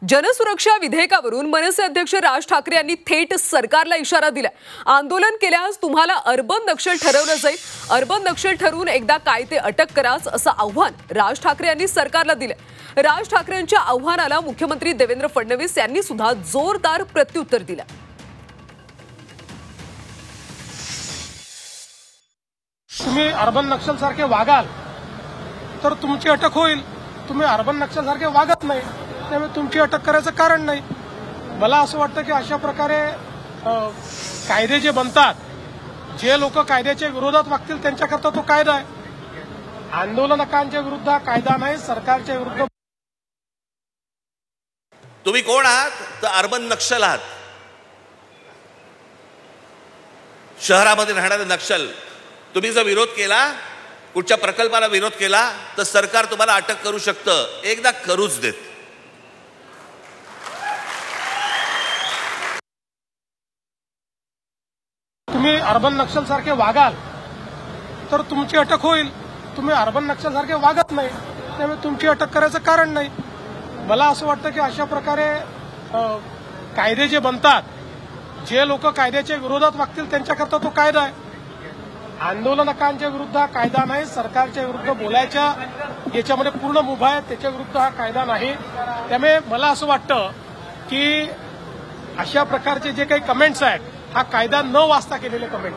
जनसुरक्षा विधेयकावरून मनसे अध्यक्ष राज ठाकरे यांनी थेट सरकारला इशारा दिला। आंदोलन केल्यास तुम्हाला अर्बन नक्षल ठरवलं जाईल, अर्बन नक्षल ठरवून एकदा काय ते अटक कराच असं आव्हान राज ठाकरे यांनी सरकारला दिलं। राज ठाकरेंच्या आव्हानाला मुख्यमंत्री देवेंद्र फडणवीस यांनी सुद्धा जोरदार प्रत्युत्तर दिलं। तुम्ही अर्बन नक्षल सारखे वागाल तर तुमची अटक होईल, तुम्ही अर्बन नक्षल सारखे वागत नाही त्यामुळे तुमची अटक करायचं कारण नाही। मला असं वाटतं की अशा प्रकारे कायदे जे बनतात, जे लोक कायद्याच्या विरोधात वागतील त्यांच्याकरता तो कायदा आहे। आंदोलनकांच्या विरुद्ध हा कायदा नाही, सरकारच्या विरुद्ध। तुम्ही कोण आहात? तर अर्बन नक्षल आहात, शहरामध्ये राहणारे नक्षल। तुम्ही जर विरोध केला, कुठच्या प्रकल्पाला विरोध केला तर सरकार तुम्हाला अटक करू शकतं, एकदा करूच देत। तुम्ही अर्बन नक्षल सारखे वागाल तर तुमची अटक होईल, तुम्ही अर्बन नक्षल सारखे वागत नाही त्यामुळे तुमची अटक करायचं कारण नाही। मला असं वाटतं की अशा प्रकारे कायदे जे बनतात, जे लोक कायद्याच्या विरोधात वागतील त्यांच्याकरता तो कायदा आहे। आंदोलनकांच्या विरुद्ध हा कायदा नाही, सरकारच्या विरुद्ध बोलायच्या याच्यामध्ये पूर्ण मुभा आहे, त्याच्या विरुद्ध हा कायदा नाही। त्यामुळे मला असं वाटतं की अशा प्रकारचे जे काही कमेंट्स आहेत, हा कायदा न वाचता केलेले कमेंट।